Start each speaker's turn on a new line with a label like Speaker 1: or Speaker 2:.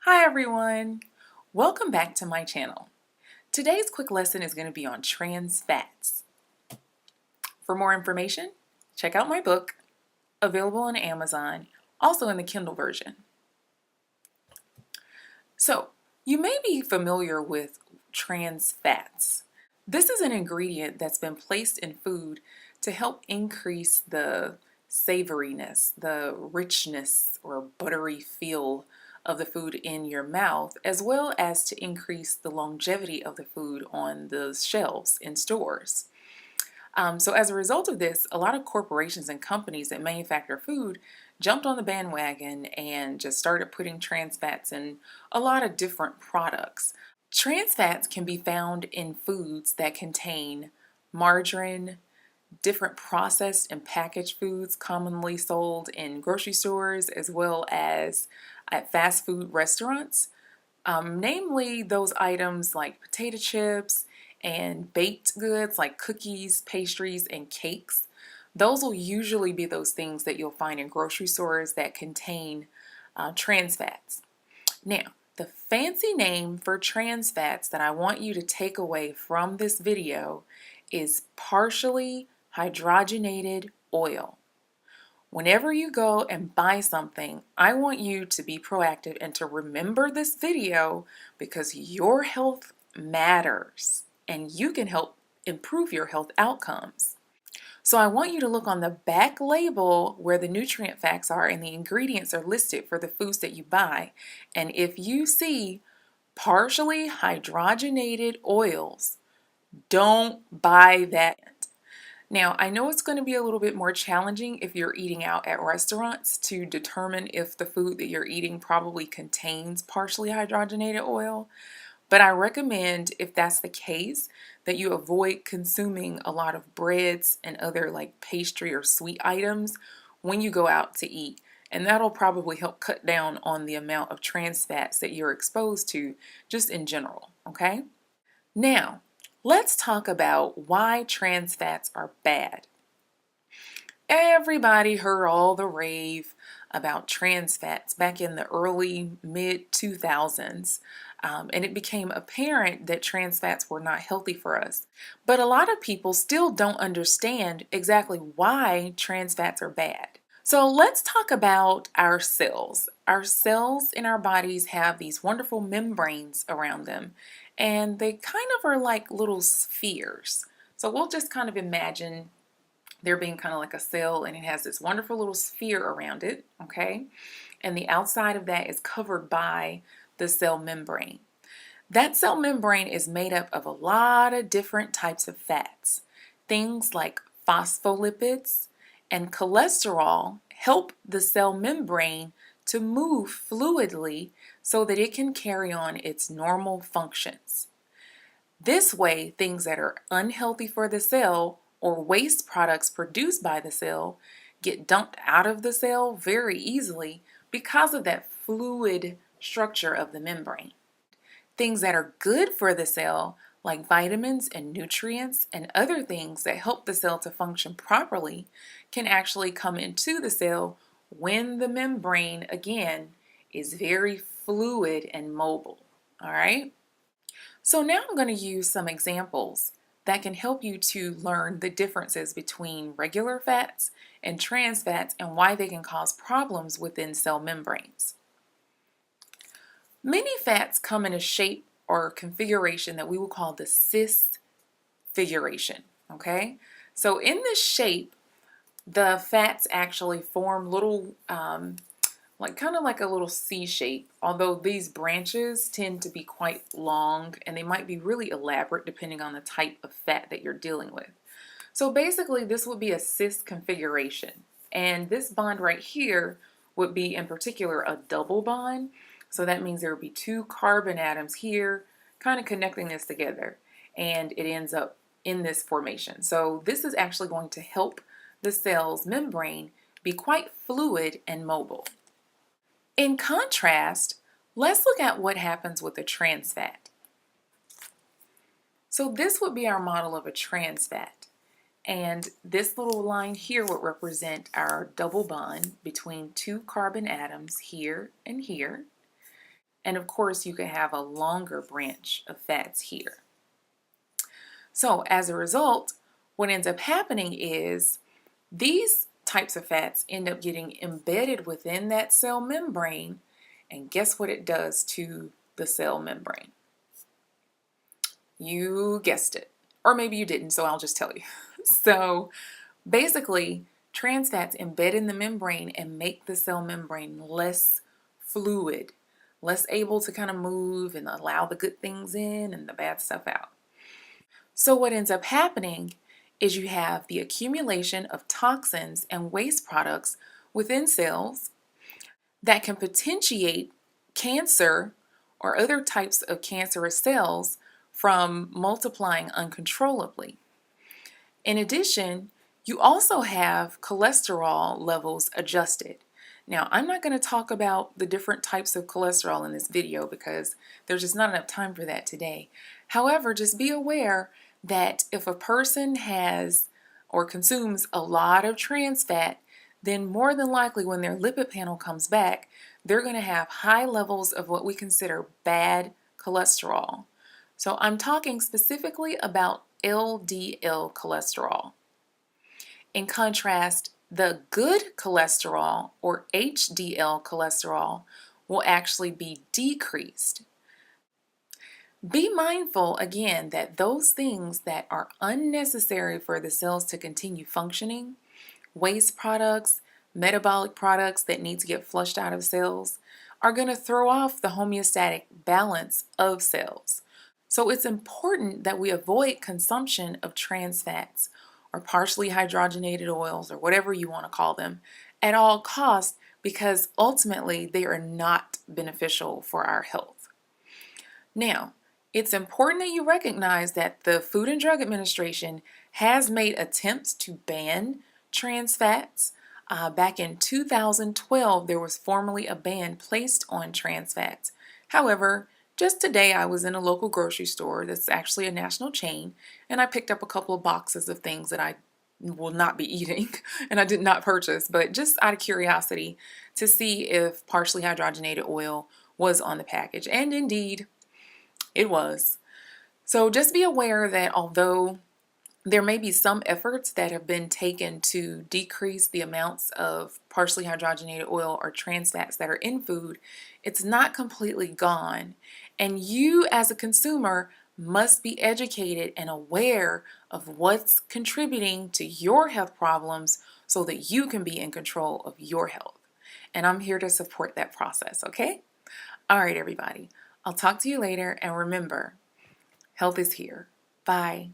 Speaker 1: Hi everyone! Welcome back to my channel. Today's quick lesson is going to be on trans fats. For more information, check out my book, available on Amazon, also in the Kindle version. So, you may be familiar with trans fats. This is an ingredient that's been placed in food to help increase the savoriness, the richness or buttery feel of the food in your mouth, as well as to increase the longevity of the food on the shelves in stores. So as a result of this, a lot of corporations and companies that manufacture food jumped on the bandwagon and just started putting trans fats in a lot of different products. Trans fats can be found in foods that contain margarine, different processed and packaged foods commonly sold in grocery stores as well as at fast food restaurants, namely those items like potato chips and baked goods like cookies, pastries, and cakes. Those will usually be those things that you'll find in grocery stores that contain trans fats. Now, the fancy name for trans fats that I want you to take away from this video is partially hydrogenated oil. Whenever you go and buy something, I want you to be proactive and to remember this video because your health matters and you can help improve your health outcomes. So I want you to look on the back label where the nutrient facts are and the ingredients are listed for the foods that you buy. And if you see partially hydrogenated oils, don't buy that. Now, I know it's going to be a little bit more challenging if you're eating out at restaurants to determine if the food that you're eating probably contains partially hydrogenated oil, but I recommend, if that's the case, that you avoid consuming a lot of breads and other like pastry or sweet items when you go out to eat. And that'll probably help cut down on the amount of trans fats that you're exposed to just in general, okay? Now, let's talk about why trans fats are bad. Everybody heard all the rave about trans fats back in the early mid 2000s, and it became apparent that trans fats were not healthy for us. But a lot of people still don't understand exactly why trans fats are bad. So let's talk about our cells. Our cells in our bodies have these wonderful membranes around them, and they kind of are like little spheres. So we'll just kind of imagine there being kind of like a cell, and it has this wonderful little sphere around it, okay? And the outside of that is covered by the cell membrane. That cell membrane is made up of a lot of different types of fats. Things like phospholipids and cholesterol help the cell membrane to move fluidly so that it can carry on its normal functions. This way, things that are unhealthy for the cell or waste products produced by the cell get dumped out of the cell very easily because of that fluid structure of the membrane. Things that are good for the cell, like vitamins and nutrients and other things that help the cell to function properly, can actually come into the cell when the membrane, again, is very fluid and mobile. All right? So now I'm going to use some examples that can help you to learn the differences between regular fats and trans fats and why they can cause problems within cell membranes. Many fats come in a shape or configuration that we will call the cis figuration, okay? So in this shape, the fats actually form little, like kind of like a little C shape, although these branches tend to be quite long and they might be really elaborate depending on the type of fat that you're dealing with. So basically this would be a cis configuration, and this bond right here would be in particular a double bond. So that means there would be two carbon atoms here kind of connecting this together, and it ends up in this formation. So this is actually going to help the cell's membrane be quite fluid and mobile. In contrast, let's look at what happens with a trans fat. So this would be our model of a trans fat. And this little line here would represent our double bond between two carbon atoms here and here. And of course, you can have a longer branch of fats here. So as a result, what ends up happening is these types of fats end up getting embedded within that cell membrane. And guess what it does to the cell membrane? You guessed it. Or maybe you didn't, so I'll just tell you. So basically, trans fats embed in the membrane and make the cell membrane less fluid, less able to kind of move and allow the good things in and the bad stuff out. So what ends up happening is you have the accumulation of toxins and waste products within cells that can potentiate cancer or other types of cancerous cells from multiplying uncontrollably. In addition, you also have cholesterol levels adjusted. Now, I'm not going to talk about the different types of cholesterol in this video because there's just not enough time for that today. However, just be aware that if a person has or consumes a lot of trans fat, then more than likely when their lipid panel comes back, they're going to have high levels of what we consider bad cholesterol. So I'm talking specifically about LDL cholesterol. In contrast, the good cholesterol or HDL cholesterol will actually be decreased. Be mindful again that those things that are unnecessary for the cells to continue functioning, waste products, metabolic products that need to get flushed out of cells, are going to throw off the homeostatic balance of cells. So it's important that we avoid consumption of trans fats or partially hydrogenated oils or whatever you want to call them at all costs because ultimately they are not beneficial for our health. Now, it's important that you recognize that the Food and Drug Administration has made attempts to ban trans fats. Back in 2012, there was formally a ban placed on trans fats. However, just today I was in a local grocery store that's actually a national chain, and I picked up a couple of boxes of things that I will not be eating and I did not purchase, but just out of curiosity to see if partially hydrogenated oil was on the package. And indeed, it was. So just be aware that although there may be some efforts that have been taken to decrease the amounts of partially hydrogenated oil or trans fats that are in food, it's not completely gone. And you as a consumer must be educated and aware of what's contributing to your health problems so that you can be in control of your health. And I'm here to support that process, okay? All right, everybody. I'll talk to you later, and remember, health is here. Bye.